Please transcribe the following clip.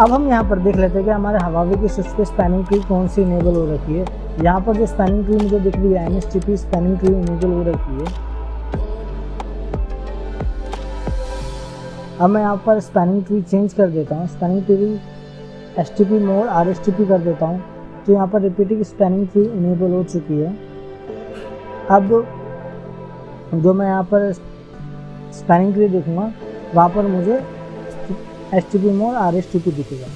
अब हम यहाँ पर देख लेते हैं कि हमारे Huawei की स्विच पे स्पैनिंग ट्री कौन सी इनेबल हो रखी है। यहाँ पर जो स्पैनिंग ट्री मुझे दिख रही है MSTP स्पैनिंग ट्री इनेबल हो रखी है। अब मैं यहाँ पर स्पैनिंग ट्री चेंज कर देता हूँ, spanning tree STP mode RSTP कर देता हूँ। तो यहाँ पर रिपीटिंग स्पैनिंग ट्री इनेबल हो चुकी है। अब जो मैं यहाँ पर स्पैनिंग ट्री देखूँगा वहाँ पर मुझे STP मोड RSTP दिखेगा।